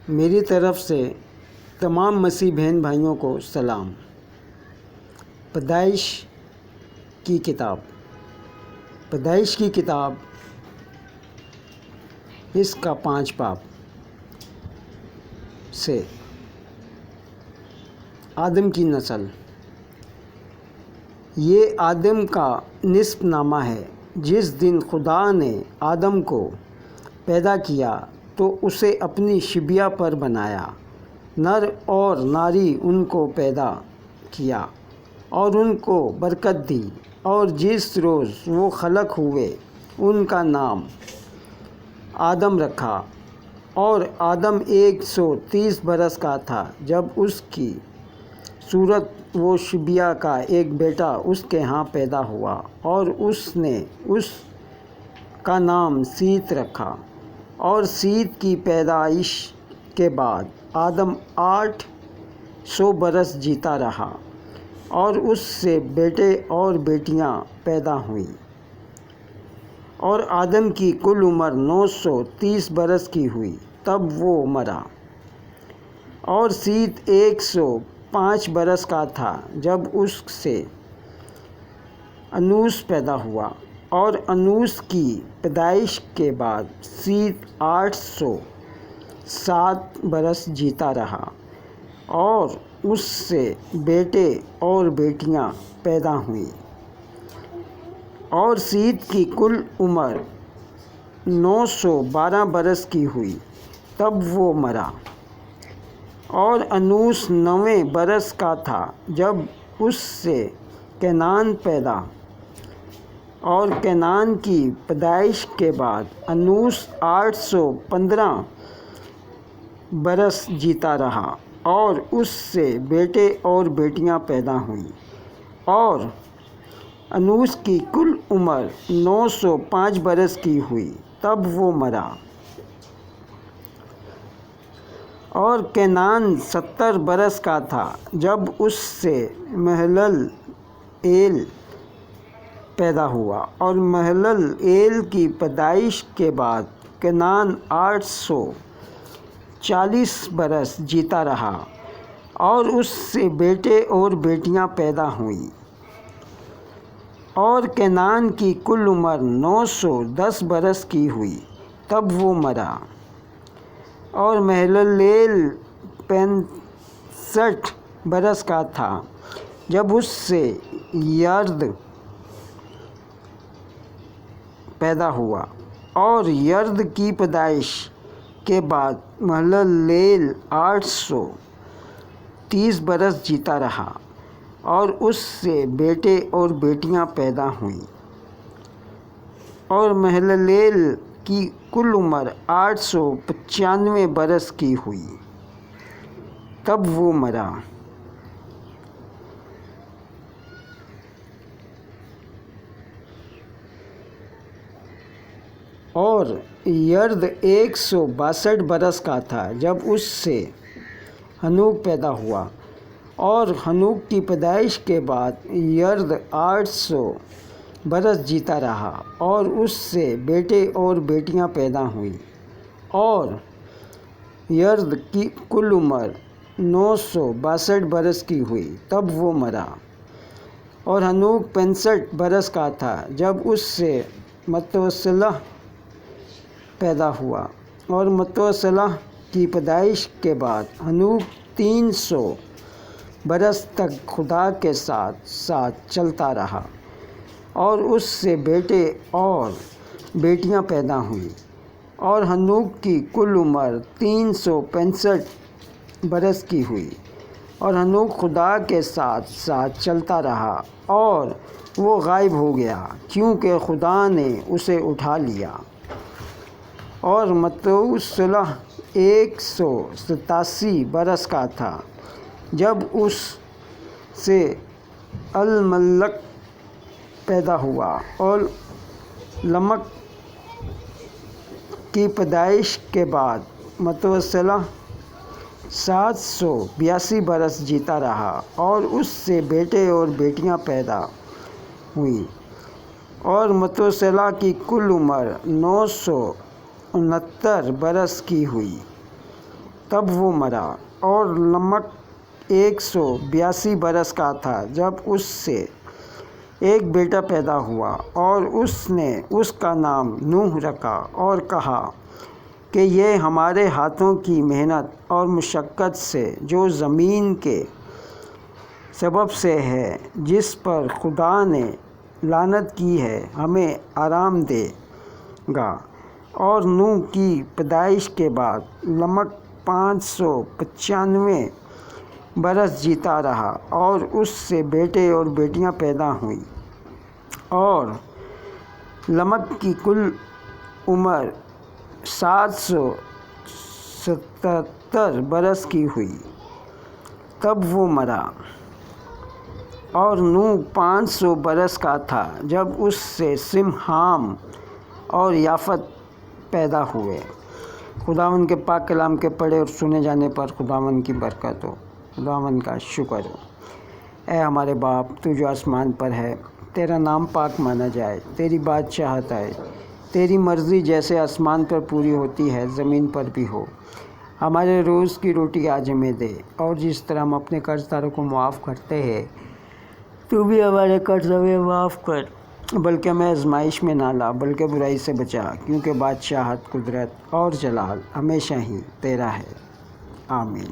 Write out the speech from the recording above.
میری طرف سے تمام مسیح بہن بھائیوں کو سلام۔ پیدائش کی کتاب اس کا 5 باب سے آدم کی نسل۔ یہ آدم کا نسب نامہ ہے۔ جس دن خدا نے آدم کو پیدا کیا تو اسے اپنی شبیہ پر بنایا، نر اور ناری ان کو پیدا کیا اور ان کو برکت دی، اور جس روز وہ خلق ہوئے ان کا نام آدم رکھا۔ اور آدم 130 برس کا تھا جب اس کی صورت و شبیہ کا ایک بیٹا اس کے ہاں پیدا ہوا، اور اس نے اس کا نام سیت رکھا۔ اور سیت کی پیدائش کے بعد آدم 800 برس جیتا رہا، اور اس سے بیٹے اور بیٹیاں پیدا ہوئیں۔ اور آدم کی کل عمر 930 برس کی ہوئی، تب وہ مرا۔ اور سیت 105 برس کا تھا جب اس سے انوس پیدا ہوا۔ اور انوس کی پیدائش کے بعد سیت 807 برس جیتا رہا، اور اس سے بیٹے اور بیٹیاں پیدا ہوئیں۔ اور سیت کی کل عمر 912 برس کی ہوئی، تب وہ مرا۔ اور انوس 90 برس کا تھا جب اس سے کینان پیدا۔ اور کینان کی پیدائش کے بعد انوس 815 برس جیتا رہا، اور اس سے بیٹے اور بیٹیاں پیدا ہوئیں۔ اور انوس کی کل عمر 905 برس کی ہوئی، تب وہ مرا۔ اور کینان 70 برس کا تھا جب اس سے مہللئیل پیدا ہوا۔ اور مہللئیل کی پیدائش کے بعد کینان 840 برس جیتا رہا، اور اس سے بیٹے اور بیٹیاں پیدا ہوئیں۔ اور کینان کی کل عمر 910 برس کی ہوئی، تب وہ مرا۔ اور مہللئیل 65 برس کا تھا جب اس سے یرد پیدا ہوا۔ اور یرد کی پیدائش کے بعد مہللئیل 830 برس جیتا رہا، اور اس سے بیٹے اور بیٹیاں پیدا ہوئیں۔ اور مہللئیل کی کل عمر 895 برس کی ہوئی، تب وہ مرا۔ اور یرد 162 برس کا تھا جب اس سے ہنوک پیدا ہوا۔ اور ہنوک کی پیدائش کے بعد یرد 800 برس جیتا رہا، اور اس سے بیٹے اور بیٹیاں پیدا ہوئیں۔ اور یرد کی کل عمر 962 برس کی ہوئی، تب وہ مرا۔ اور ہنوک 65 برس کا تھا جب اس سے متوسلہ پیدا ہوا۔ اور متوسلہ کی پیدائش کے بعد ہنوک 300 برس تک خدا کے ساتھ چلتا رہا، اور اس سے بیٹے اور بیٹیاں پیدا ہوئیں۔ اور ہنوک کی کل عمر 365 برس کی ہوئی۔ اور ہنوک خدا کے ساتھ چلتا رہا، اور وہ غائب ہو گیا کیونکہ خدا نے اسے اٹھا لیا۔ اور متوسلہ 187 برس کا تھا جب اس سے الملک پیدا ہوا۔ اور لمک کی پیدائش کے بعد متوسلہ 782 برس جیتا رہا، اور اس سے بیٹے اور بیٹیاں پیدا ہوئیں۔ اور متوسلہ کی کل عمر 969 برس کی ہوئی، تب وہ مرا، اور لمک 182 برس کا تھا جب اس سے ایک بیٹا پیدا ہوا، اور اس نے اس کا نام نوح رکھا، اور کہا کہ یہ ہمارے ہاتھوں کی محنت اور مشقت سے جو زمین کے سبب سے ہے، جس پر خدا نے لعنت کی ہے، ہمیں آرام دے گا۔ اور نوح کی پیدائش کے بعد لمک 595 برس جیتا رہا، اور اس سے بیٹے اور بیٹیاں پیدا ہوئیں، اور لمک کی کل عمر 777 برس کی ہوئی، تب وہ مرا، اور نوح 500 برس کا تھا جب اس سے سم، حام اور یافت پیدا ہوئے۔ خداوند کے پاک کلام کے پڑھے اور سنے جانے پر خداوند کی برکت ہو، خداوند کا شکر ہو۔ اے ہمارے باپ، تو جو آسمان پر ہے، تیرا نام پاک مانا جائے، تیری بادشاہت آئے، تیری مرضی جیسے آسمان پر پوری ہوتی ہے زمین پر بھی ہو۔ ہمارے روز کی روٹی آج ہمیں دے، اور جس طرح ہم اپنے قرض داروں کو معاف کرتے ہیں، تو بھی ہمارے قرض ہمیں معاف کر، بلکہ ہمیں آزمائش میں نہ لا، بلکہ برائی سے بچا، کیونکہ بادشاہت، قدرت اور جلال ہمیشہ ہی تیرا ہے۔ آمین۔